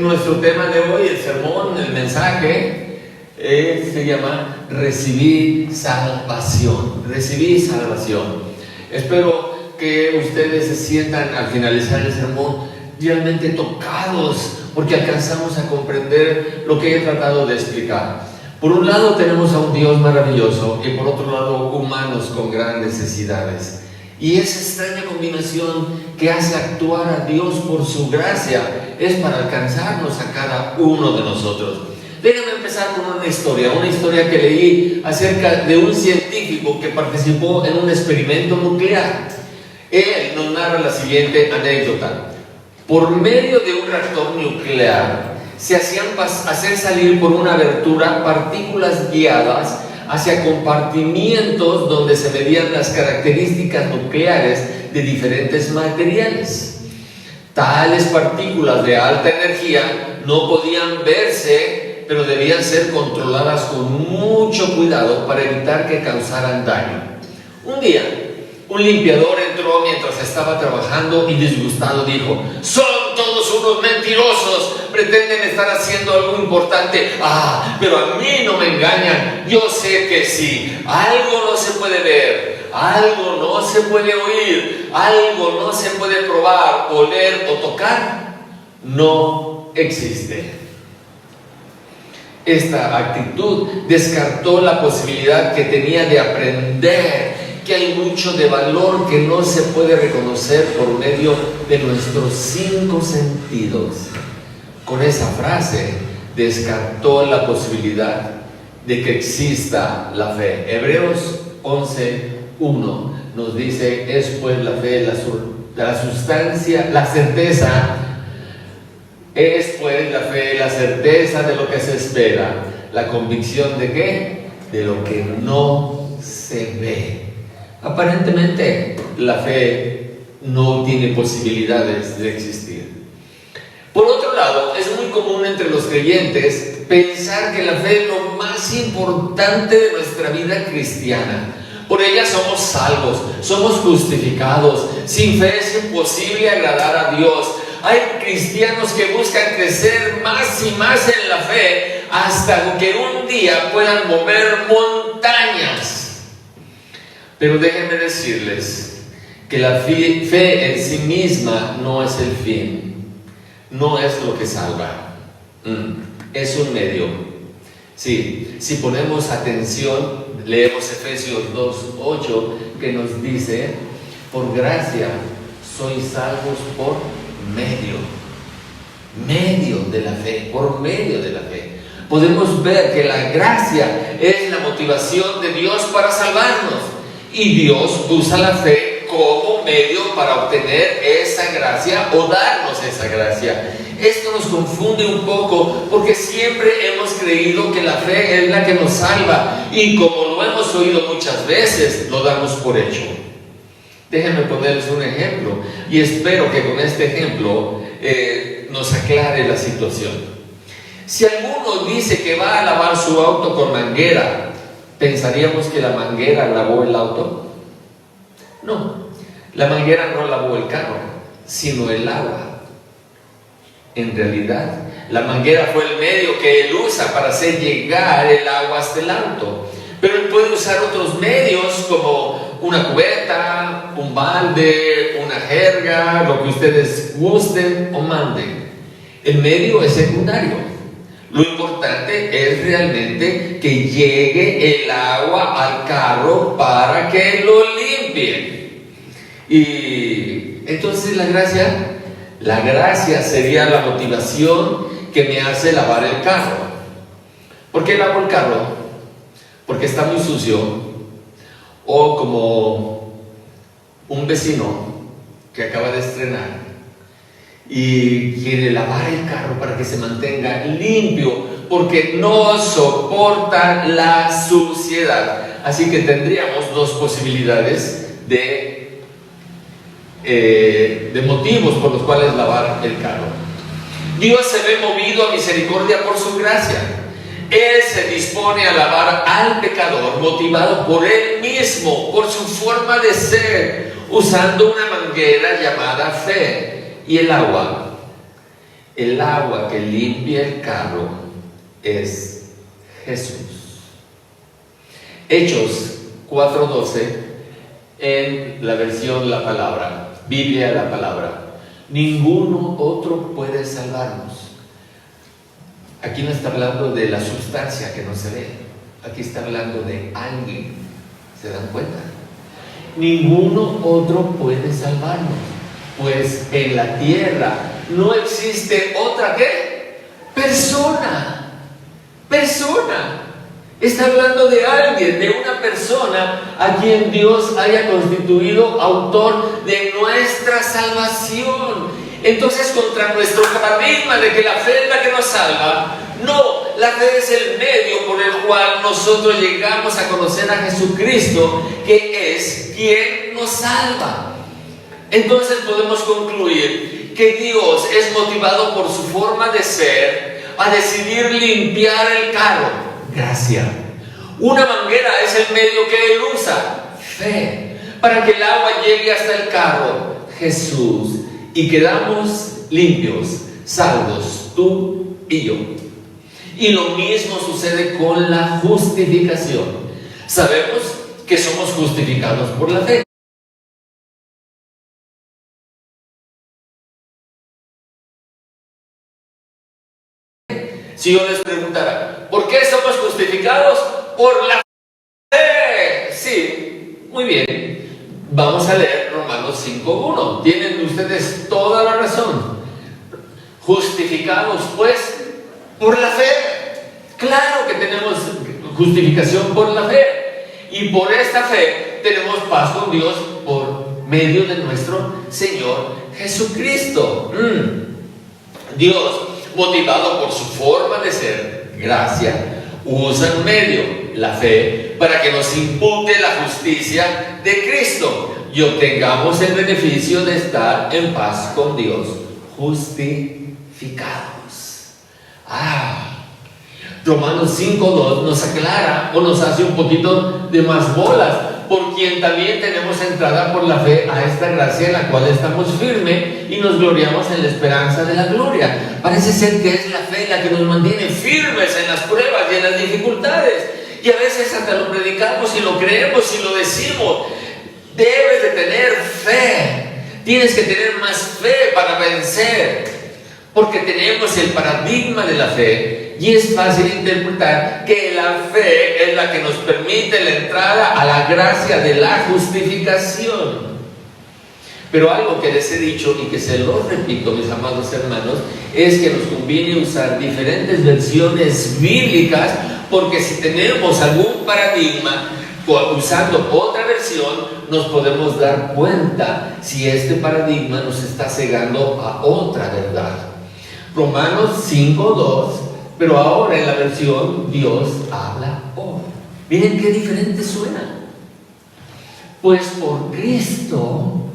Nuestro tema de hoy, el sermón, el mensaje, se llama Recibir Salvación. Recibir salvación. Espero que ustedes se sientan al finalizar el sermón realmente tocados, porque alcanzamos a comprender lo que he tratado de explicar. Por un lado tenemos a un Dios maravilloso y por otro lado humanos con grandes necesidades. Y esa extraña combinación que hace actuar a Dios por su gracia es para alcanzarnos a cada uno de nosotros. Déjenme empezar con una historia que leí acerca de un científico que participó en un experimento nuclear. Él nos narra la siguiente anécdota. Por medio de un reactor nuclear se hacían hacer salir por una abertura partículas guiadas hacia compartimientos donde se medían las características nucleares de diferentes materiales. Tales partículas de alta energía no podían verse, pero debían ser controladas con mucho cuidado para evitar que causaran daño. Un día, un limpiador entró mientras estaba trabajando y disgustado dijo: "Son todos unos mentirosos, pretenden estar haciendo algo importante. Pero a mí no me engañan, yo sé que sí. Algo no se puede ver, algo no se puede oír, algo no se puede probar, oler o tocar, no existe". Esta actitud descartó la posibilidad que tenía de aprender que hay mucho de valor que no se puede reconocer por medio de nuestros 5 sentidos. Con esa frase descartó la posibilidad de que exista la fe. Hebreos 11:1 nos dice: es pues la fe la sustancia, la certeza. Es pues la fe la certeza de lo que se espera, la convicción de ¿qué? De lo que no se ve. Aparentemente la fe no tiene posibilidades de existir. Por otro lado, es muy común entre los creyentes pensar que la fe es lo más importante de nuestra vida cristiana. Por ella somos salvos, somos justificados. Sin fe es imposible agradar a Dios. Hay cristianos que buscan crecer más y más en la fe hasta que un día puedan mover montañas. Pero déjenme decirles que la fe en sí misma no es el fin, no es lo que salva, es un medio. Sí, si ponemos atención, leemos Efesios 2:8, que nos dice: por gracia sois salvos por medio de la fe, por medio de la fe. Podemos ver que la gracia es la motivación de Dios para salvarnos. Y Dios usa la fe como medio para obtener esa gracia o darnos esa gracia. Esto nos confunde un poco porque siempre hemos creído que la fe es la que nos salva y como lo hemos oído muchas veces, lo damos por hecho. Déjenme ponerles un ejemplo y espero que con este ejemplo nos aclare la situación. Si alguno dice que va a lavar su auto con manguera, ¿pensaríamos que la manguera lavó el auto? No, la manguera no lavó el carro, sino el agua. En realidad, la manguera fue el medio que él usa para hacer llegar el agua hasta el auto. Pero él puede usar otros medios como una cubeta, un balde, una jerga, lo que ustedes gusten o manden. El medio es secundario. Lo importante es realmente que llegue el agua al carro para que lo limpie. Y entonces la gracia sería la motivación que me hace lavar el carro. ¿Por qué lavo el carro? Porque está muy sucio, o como un vecino que acaba de estrenar y quiere lavar el carro para que se mantenga limpio, porque no soporta la suciedad. Así que tendríamos 2 posibilidades de motivos por los cuales lavar el carro. Dios se ve movido a misericordia por su gracia. Él se dispone a lavar al pecador, motivado por él mismo, por su forma de ser, usando una manguera llamada fe. Y el agua el agua que limpia el carro es Jesús. Hechos 4:12, en la versión La Palabra, Biblia La Palabra. Ninguno otro puede salvarnos. Aquí no está hablando de la sustancia que no se ve. Aquí está hablando de alguien. ¿Se dan cuenta? Ninguno otro puede salvarnos. Pues en la tierra no existe otra ¿qué? Persona. Está hablando de alguien, de una persona a quien Dios haya constituido autor de nuestra salvación. Entonces, contra nuestro paradigma de que la fe es la que nos salva, no, la fe es el medio por el cual nosotros llegamos a conocer a Jesucristo, que es quien nos salva. Entonces podemos concluir que Dios es motivado por su forma de ser a decidir limpiar el carro. Gracia. Una manguera es el medio que Él usa. Fe. Para que el agua llegue hasta el carro. Jesús. Y quedamos limpios, salvos, tú y yo. Y lo mismo sucede con la justificación. Sabemos que somos justificados por la fe. Si yo les preguntara, ¿por qué somos justificados? Por la fe. Sí, muy bien. Vamos a leer Romanos 5:1. Tienen ustedes toda la razón. Justificados, pues, por la fe. Claro que tenemos justificación por la fe. Y por esta fe tenemos paz con Dios por medio de nuestro Señor Jesucristo. Dios, motivado por su forma de ser, gracia, usa un medio, la fe, para que nos impute la justicia de Cristo y obtengamos el beneficio de estar en paz con Dios, justificados. Romanos 5:2 nos aclara o nos hace un poquito de más bolas, por quien también tenemos entrada por la fe a esta gracia en la cual estamos firmes y nos gloriamos en la esperanza de la gloria. Parece ser que es la fe la que nos mantiene firmes en las pruebas y en las dificultades. Y a veces hasta lo predicamos y lo creemos y lo decimos. Debes de tener fe. Tienes que tener más fe para vencer. Porque tenemos el paradigma de la fe y es fácil interpretar que la fe es la que nos permite la entrada a la gracia de la justificación. Pero algo que les he dicho y que se lo repito, mis amados hermanos, es que nos conviene usar diferentes versiones bíblicas, porque si tenemos algún paradigma usando otra versión, nos podemos dar cuenta si este paradigma nos está cegando a otra verdad. Romanos 5:2, pero ahora en la versión Dios habla hoy. Miren qué diferente suena. Pues por Cristo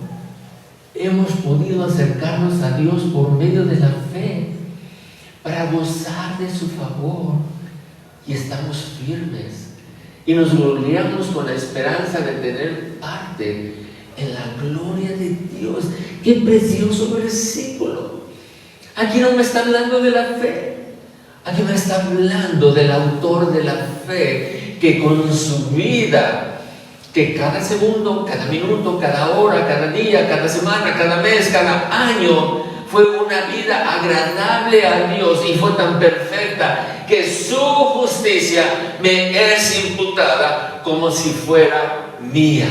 hemos podido acercarnos a Dios por medio de la fe para gozar de su favor y estamos firmes y nos gloriamos con la esperanza de tener parte en la gloria de Dios. ¡Qué precioso versículo! Aquí no me está hablando de la fe, aquí me está hablando del autor de la fe, que con su vida, que cada segundo, cada minuto, cada hora, cada día, cada semana, cada mes, cada año, fue una vida agradable a Dios y fue tan perfecta que su justicia me es imputada como si fuera mía.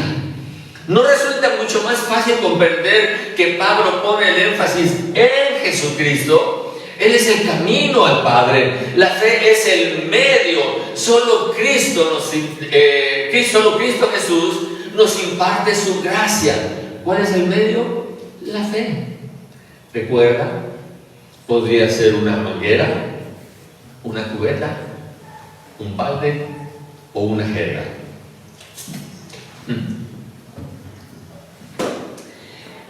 ¿No resulta mucho más fácil comprender que Pablo pone el énfasis en Jesucristo? Él es el camino al Padre. La fe es el medio. Solo Cristo Jesús nos imparte su gracia. ¿Cuál es el medio? La fe. Recuerda, podría ser una manguera, una cubeta, un balde o una jerga.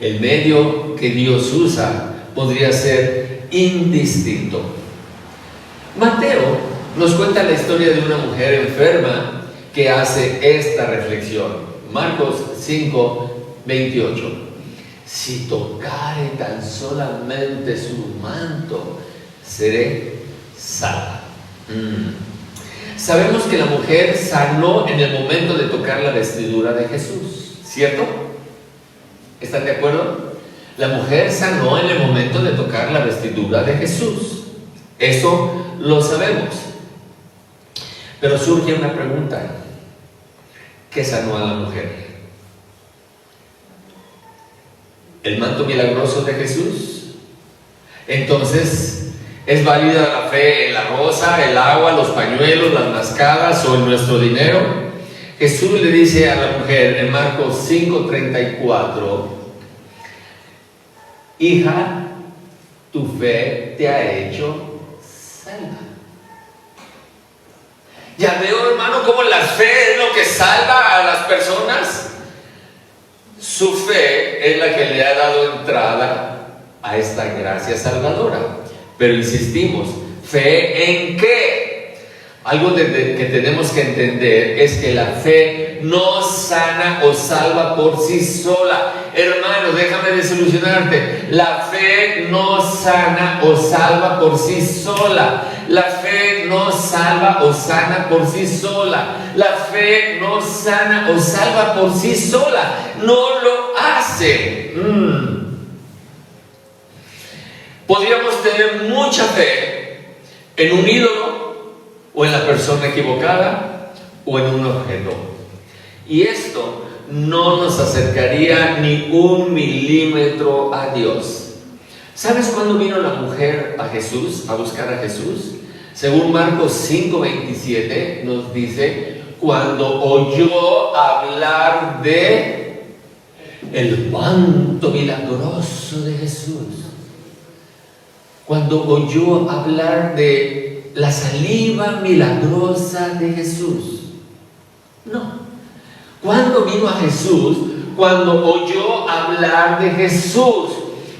El medio que Dios usa podría ser indistinto. Mateo nos cuenta la historia de una mujer enferma que hace esta reflexión. Marcos 5:28. si tocare tan solamente su manto, seré salva. Sabemos que la mujer sanó en el momento de tocar la vestidura de Jesús, ¿cierto? ¿Están de acuerdo? La mujer sanó en el momento de tocar la vestidura de Jesús. Eso lo sabemos. Pero surge una pregunta. ¿Qué sanó a la mujer? ¿El manto milagroso de Jesús? Entonces, ¿es válida la fe en la rosa, el agua, los pañuelos, las mascadas o en nuestro dinero? Jesús le dice a la mujer en Marcos 5:34, hija, tu fe te ha hecho salva. Ya veo, hermano, cómo la fe es lo que salva a las personas. Su fe es la que le ha dado entrada a esta gracia salvadora. Pero insistimos, ¿fe en qué? Algo que tenemos que entender es que la fe no sana o salva por sí sola. Hermano, déjame desilusionarte. La fe no sana o salva por sí sola. La fe no salva o sana por sí sola. La fe no sana o salva por sí sola. No lo hace. Podríamos tener mucha fe en un ídolo, o en la persona equivocada, o en un objeto. Y esto no nos acercaría ni 1 milímetro a Dios. ¿Sabes cuándo vino la mujer a Jesús, a buscar a Jesús? Según Marcos 5:27 nos dice, cuando oyó hablar de el manto milagroso de Jesús. Cuando oyó hablar de la saliva milagrosa de Jesús. No. ¿Cuándo vino a Jesús? Cuando oyó hablar de Jesús.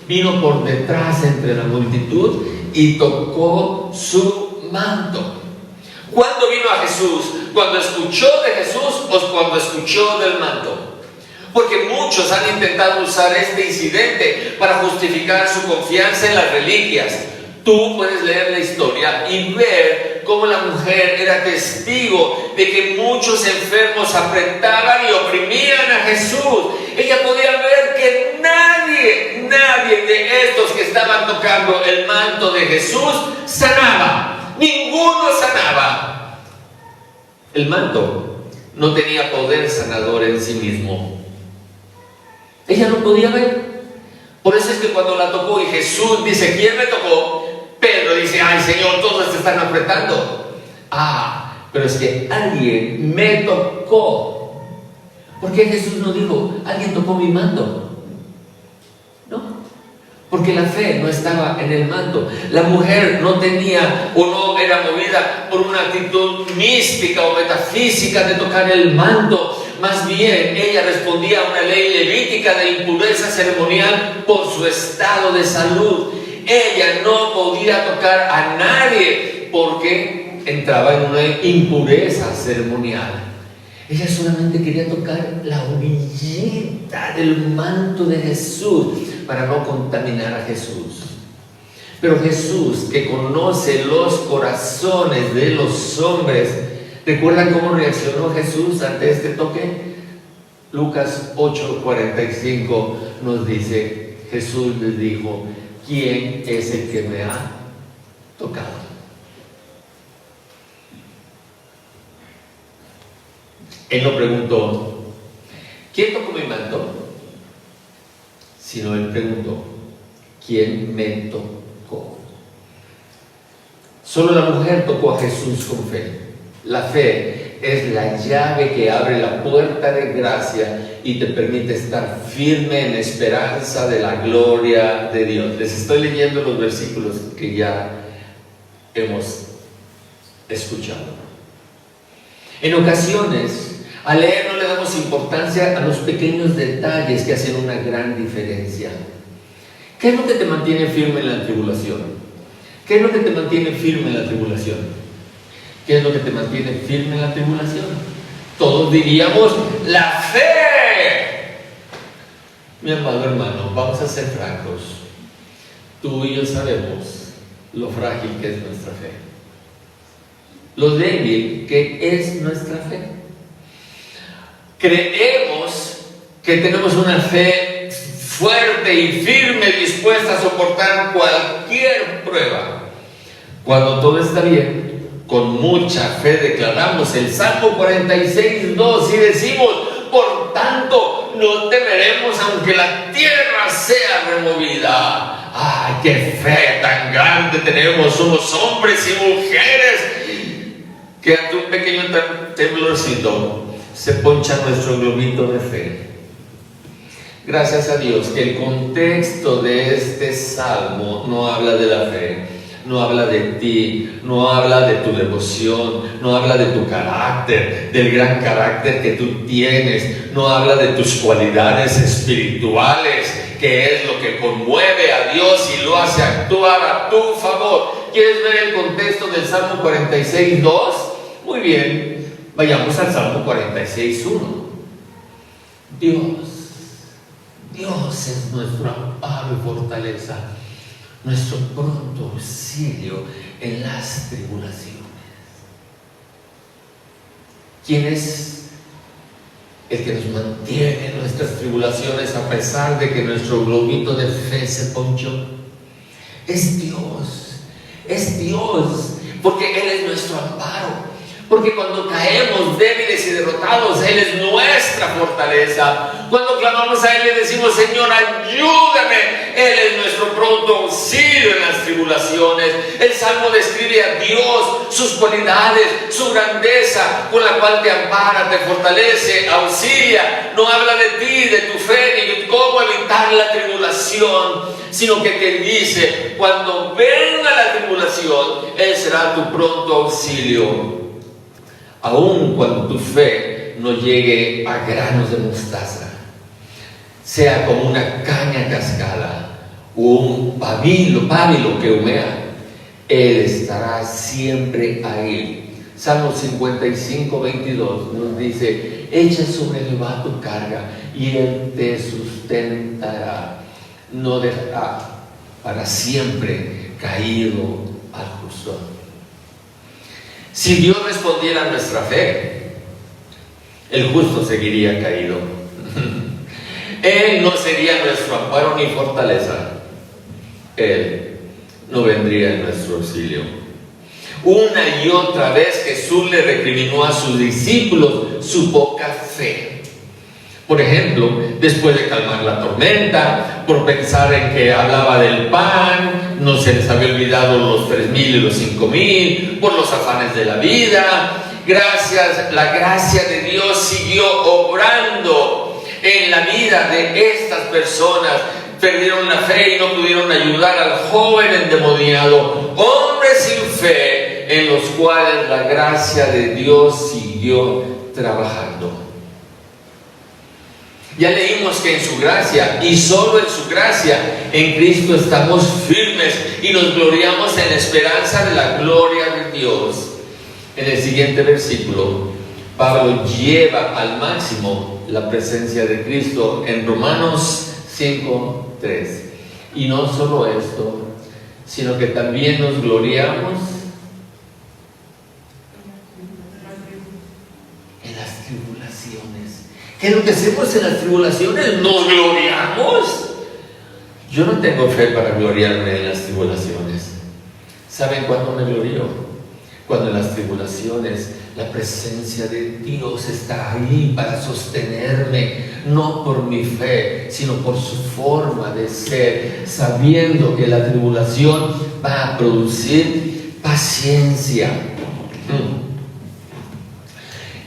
Vino por detrás entre la multitud y tocó su manto. ¿Cuándo vino a Jesús? ¿Cuando escuchó de Jesús o cuando escuchó del manto? Porque muchos han intentado usar este incidente para justificar su confianza en las reliquias. Tú puedes leer la historia y ver cómo la mujer era testigo de que muchos enfermos apretaban y oprimían a Jesús. Ella podía ver que nadie de estos que estaban tocando el manto de Jesús sanaba. Ninguno sanaba. El manto no tenía poder sanador en sí mismo. Ella no podía ver. Por eso es que cuando la tocó y Jesús dice, ¿quién me tocó? Pedro dice, ay Señor, todos te están apretando. Pero es que alguien me tocó. ¿Por qué Jesús no dijo, alguien tocó mi manto? No, porque la fe no estaba en el manto. La mujer no tenía o no era movida por una actitud mística o metafísica de tocar el manto. Más bien, ella respondía a una ley levítica de impureza ceremonial por su estado de salud. Ella no podía tocar a nadie porque entraba en una impureza ceremonial. Ella solamente quería tocar la orillita del manto de Jesús para no contaminar a Jesús. Pero Jesús, que conoce los corazones de los hombres, ¿recuerdan cómo reaccionó Jesús ante este toque? Lucas 8:45 nos dice, Jesús les dijo, ¿quién es el que me ha tocado? Él no preguntó, ¿quién tocó mi manto? Sino él preguntó, ¿quién me tocó? Solo la mujer tocó a Jesús con fe. La fe es la llave que abre la puerta de gracia y te permite estar firme en esperanza de la gloria de Dios. Les estoy leyendo los versículos que ya hemos escuchado. En ocasiones, al leer no le damos importancia a los pequeños detalles que hacen una gran diferencia. ¿Qué es lo que te mantiene firme en la tribulación? ¿Qué es lo que te mantiene firme en la tribulación? ¿Qué es lo que te mantiene firme en la tribulación? Todos diríamos, la fe. Mi amado hermano, vamos a ser francos. Tú y yo sabemos lo frágil que es nuestra fe, lo débil que es nuestra fe. Creemos que tenemos una fe fuerte y firme, dispuesta a soportar cualquier prueba. Cuando todo está bien, con mucha fe declaramos el Salmo 46:2 y decimos: por tanto, no temeremos aunque la tierra sea removida. ¡Ay, qué fe tan grande tenemos! Somos hombres y mujeres que ante un pequeño temblorcito se poncha nuestro globito de fe. Gracias a Dios que el contexto de este salmo no habla de la fe, no habla de ti, no habla de tu devoción, no habla de tu carácter, del gran carácter que tú tienes, no habla de tus cualidades espirituales, que es lo que conmueve a Dios y lo hace actuar a tu favor. ¿Quieres ver el contexto del Salmo 46:2? Muy bien, vayamos al Salmo 46:1. Dios es nuestro amparo y fortaleza, nuestro pronto auxilio en las tribulaciones. ¿Quién es el que nos mantiene en nuestras tribulaciones a pesar de que nuestro globito de fe se ponchó? Es Dios, porque Él es nuestro amparo. Porque cuando caemos débiles y derrotados, Él es nuestra fortaleza. Cuando clamamos a Él y decimos: Señor, ayúdame, Él es nuestro pronto auxilio en las tribulaciones. El Salmo describe a Dios, sus cualidades, su grandeza, con la cual te ampara, te fortalece, auxilia. No habla de ti, de tu fe, ni de cómo evitar la tribulación, sino que te dice: cuando venga la tribulación, Él será tu pronto auxilio. Aun cuando tu fe no llegue a granos de mostaza, sea como una caña cascada o un pábilo que humea, Él estará siempre ahí. Salmo 55:22 nos dice: echa sobre Jehová tu carga y Él te sustentará. No dejará para siempre caído al justo. Si Dios respondiera a nuestra fe, el justo seguiría caído. Él no sería nuestro amparo ni fortaleza. Él no vendría en nuestro auxilio. Una y otra vez Jesús le recriminó a sus discípulos su poca fe. Por ejemplo, después de calmar la tormenta, por pensar en que hablaba del pan, no se les había olvidado los 3,000 y los 5,000, por los afanes de la vida. La gracia de Dios siguió obrando en la vida de estas personas. Perdieron la fe y no pudieron ayudar al joven endemoniado. Hombres sin fe, en los cuales la gracia de Dios siguió trabajando. Ya leímos que en su gracia, y solo en su gracia, en Cristo estamos firmes y nos gloriamos en la esperanza de la gloria de Dios. En el siguiente versículo, Pablo lleva al máximo la presencia de Cristo en Romanos 5:3. Y no solo esto, sino que también nos gloriamos en las tribulaciones. ¿Qué es lo que hacemos en las tribulaciones? ¿Nos gloriamos? Yo no tengo fe para gloriarme en las tribulaciones. ¿Saben cuándo me glorio? Cuando en las tribulaciones la presencia de Dios está ahí para sostenerme, no por mi fe, sino por su forma de ser, sabiendo que la tribulación va a producir paciencia.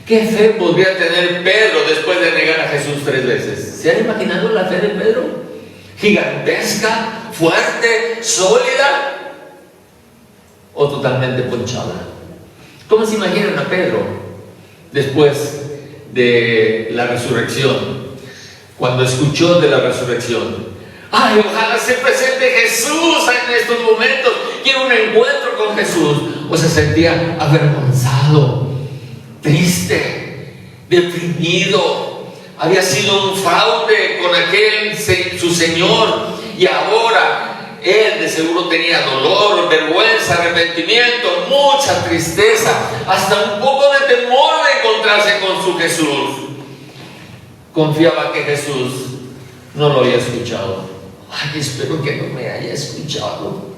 ¿Qué fe podría tener Pedro después de negar a Jesús 3 veces? ¿Se han imaginado la fe de Pedro? ¿Gigantesca, fuerte, sólida o totalmente ponchada? ¿Cómo se imaginan a Pedro después de la resurrección? Cuando escuchó de la resurrección: ¡ay, ojalá se presente Jesús en estos momentos! Quiero un encuentro con Jesús. O se sentía avergonzado, triste, deprimido, había sido un fraude con aquel, su señor, y ahora él de seguro tenía dolor, vergüenza, arrepentimiento, mucha tristeza, hasta un poco de temor de encontrarse con su Jesús. Confiaba que Jesús no lo había escuchado. Ay, espero que no me haya escuchado.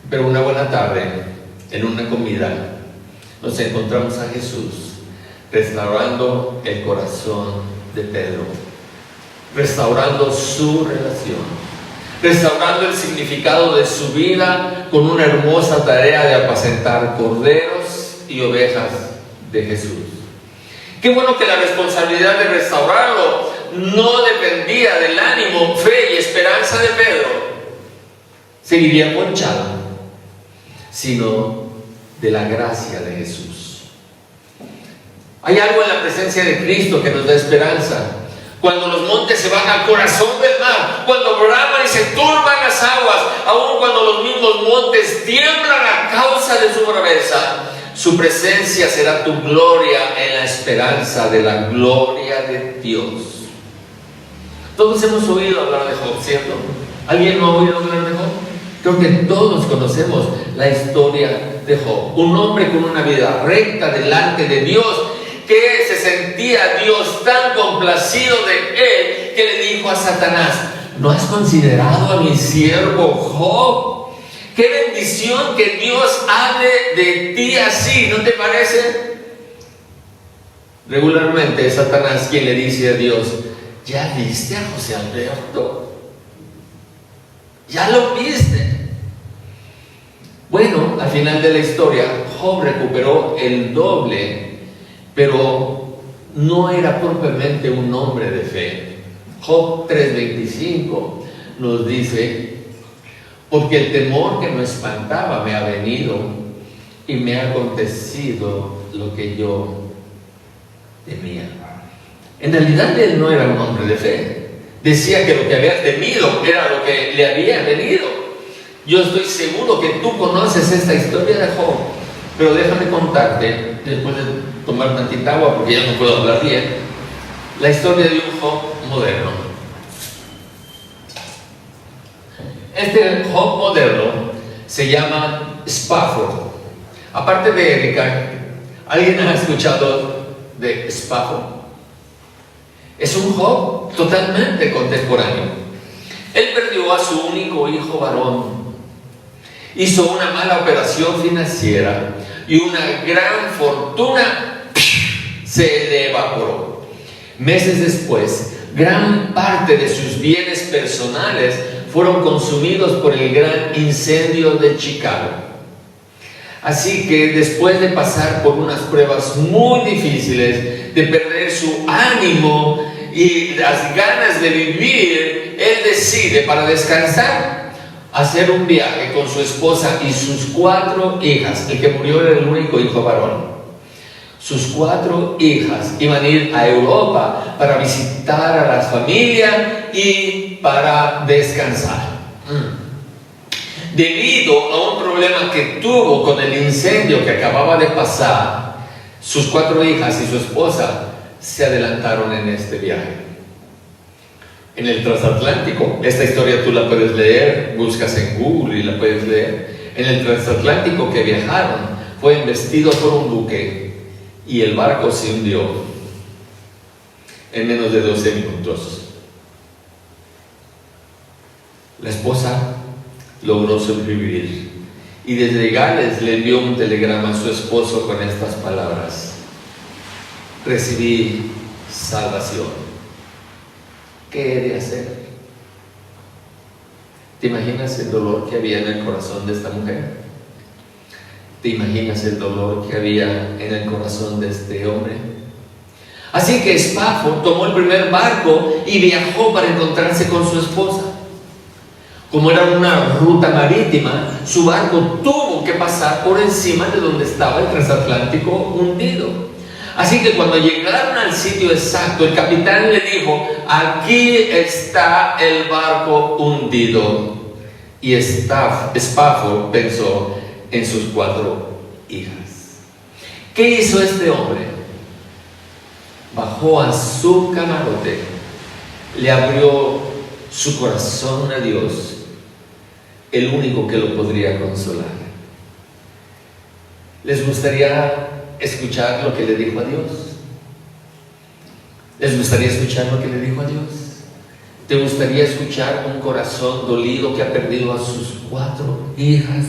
Pero una buena tarde, en una comida, nos encontramos a Jesús restaurando el corazón de Pedro, restaurando su relación, restaurando el significado de su vida con una hermosa tarea de apacentar corderos y ovejas de Jesús. Qué bueno que la responsabilidad de restaurarlo no dependía del ánimo, fe y esperanza de Pedro, seguiría ponchado, sino de la gracia de Jesús. Hay algo en la presencia de Cristo que nos da esperanza. Cuando los montes se van al corazón del mar, cuando braman y se turban las aguas, aun cuando los mismos montes tiemblan a causa de su braveza, su presencia será tu gloria en la esperanza de la gloria de Dios. Todos hemos oído hablar de Job, ¿cierto? ¿Alguien no ha oído hablar de Job? Creo que todos conocemos la historia de Job. Un hombre con una vida recta delante de Dios, que se sentía Dios tan complacido de él, que le dijo a Satanás: ¿no has considerado a mi siervo Job? Qué bendición que Dios hable de ti así, ¿no te parece? Regularmente es Satanás quien le dice a Dios: ¿ya viste a José Alberto? ¿Ya lo viste? Bueno, al final de la historia, Job recuperó el doble, pero no era propiamente un hombre de fe. Job 3:25 nos dice: porque el temor que me espantaba me ha venido y me ha acontecido lo que yo temía. En realidad él no era un hombre de fe. Decía que lo que había temido era lo que le había venido. Yo estoy seguro que tú conoces esta historia de Job, pero déjame contarte, después de tomar tantita agua porque ya no puedo hablar bien, la historia de un Job moderno. Este Job moderno se llama Spafford. Aparte de Erika, ¿alguien ha escuchado de Spafford? Es un Job totalmente contemporáneo. Él perdió a su único hijo varón, hizo una mala operación financiera y una gran fortuna se le evaporó. Meses después, gran parte de sus bienes personales fueron consumidos por el gran incendio de Chicago. Así que después de pasar por unas pruebas muy difíciles, de perder su ánimo y las ganas de vivir, él decide, para descansar, hacer un viaje con su esposa y sus 4 hijas. El que murió era el único hijo varón. Sus 4 hijas iban a ir a Europa para visitar a la familia y para descansar. Debido a un problema que tuvo con el incendio que acababa de pasar, sus 4 hijas y su esposa se adelantaron en este viaje. En el transatlántico, esta historia tú la puedes leer, buscas en Google y la puedes leer. En el transatlántico que viajaron, fue embestido por un buque y el barco se hundió en menos de 12 minutos. La esposa logró sobrevivir y desde Gales le envió un telegrama a su esposo con estas palabras: recibí salvación. ¿Qué he de hacer? ¿Te imaginas el dolor que había en el corazón de esta mujer? ¿Te imaginas el dolor que había en el corazón de este hombre? Así que Spafford tomó el primer barco y viajó para encontrarse con su esposa. Como era una ruta marítima, su barco tuvo que pasar por encima de donde estaba el transatlántico hundido. Así que cuando llegaron al sitio exacto, el capitán le dijo: aquí está el barco hundido. Y Spafford pensó en sus 4 hijas. ¿Qué hizo este hombre? bajó a su camarote, le abrió su corazón a Dios, el único que lo podría consolar. ¿Les gustaría escuchar lo que le dijo a Dios? ¿Les gustaría escuchar lo que le dijo a Dios? ¿Te gustaría escuchar un corazón dolido que ha perdido a sus 4 hijas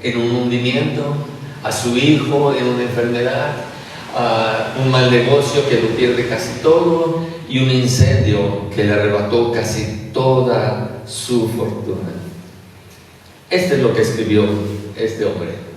en un hundimiento, a su hijo en una enfermedad, a un mal negocio que lo pierde casi todo y un incendio que le arrebató casi toda su fortuna? Esto es lo que escribió este hombre.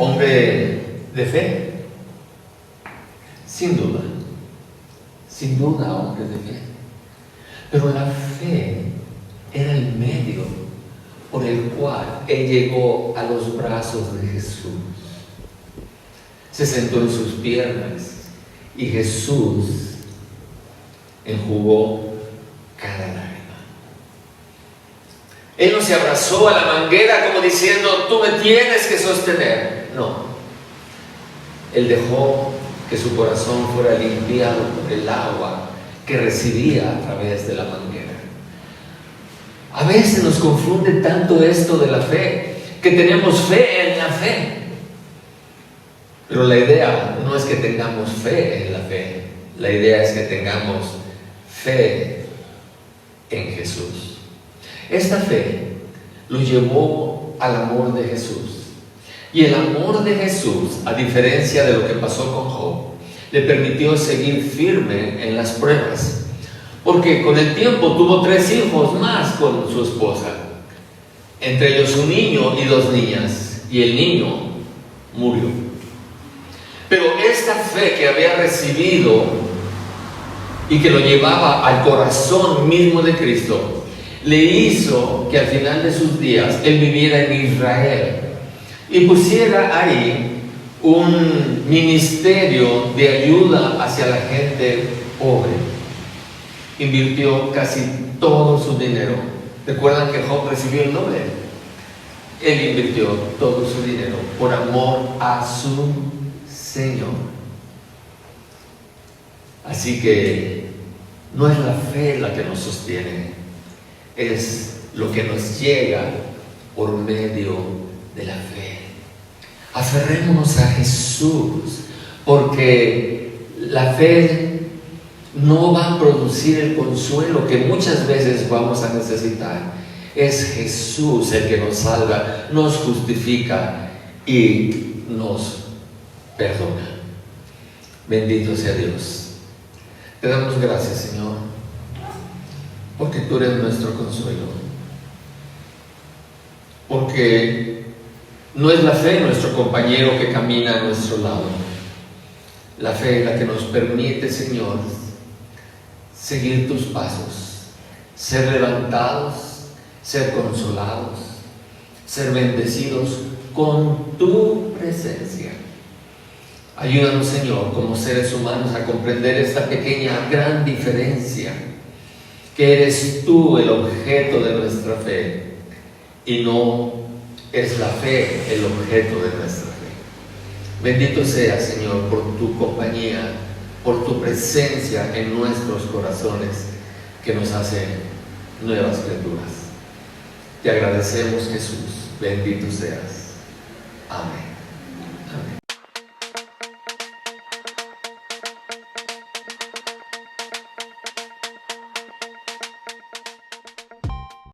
Hombre de fe, sin duda hombre de fe. Pero la fe era el medio por el cual él llegó a los brazos de Jesús. Se sentó en sus piernas y Jesús enjugó cada lágrima. Él no se abrazó a la manguera como diciendo, tú me tienes que sostener. No. Él dejó que su corazón fuera limpiado por el agua que recibía a través de la manguera. A veces nos confunde tanto esto de la fe, que tenemos fe en la fe. Pero la idea no es que tengamos fe en la fe. La idea es que tengamos fe en Jesús. Esta fe lo llevó al amor de Jesús. Y el amor de Jesús, a diferencia de lo que pasó con Job, le permitió seguir firme en las pruebas. Porque con el tiempo tuvo 3 hijos más con su esposa. Entre ellos un niño y 2 niñas. Y el niño murió. Pero esta fe que había recibido y que lo llevaba al corazón mismo de Cristo, le hizo que al final de sus días él viviera en Israel y pusiera ahí un ministerio de ayuda hacia la gente pobre. Invirtió casi todo su dinero. ¿Recuerdan que Job recibió el doble? Él invirtió todo su dinero por amor a su Señor. Así que no es la fe la que nos sostiene, es lo que nos llega por medio de la fe. Aferrémonos a Jesús, porque la fe no va a producir el consuelo que muchas veces vamos a necesitar. Es Jesús el que nos salva, nos justifica y nos perdona. Bendito sea Dios. Te damos gracias, Señor, porque tú eres nuestro consuelo. Porque no es la fe nuestro compañero que camina a nuestro lado. La fe es la que nos permite, Señor, seguir tus pasos, ser levantados, ser consolados, ser bendecidos con tu presencia. Ayúdanos, Señor, como seres humanos a comprender esta pequeña, gran diferencia, que eres tú el objeto de nuestra fe y no es la fe el objeto de nuestra fe. Bendito sea, Señor, por tu compañía, por tu presencia en nuestros corazones, que nos hace nuevas criaturas. Te agradecemos, Jesús. Bendito seas. Amén.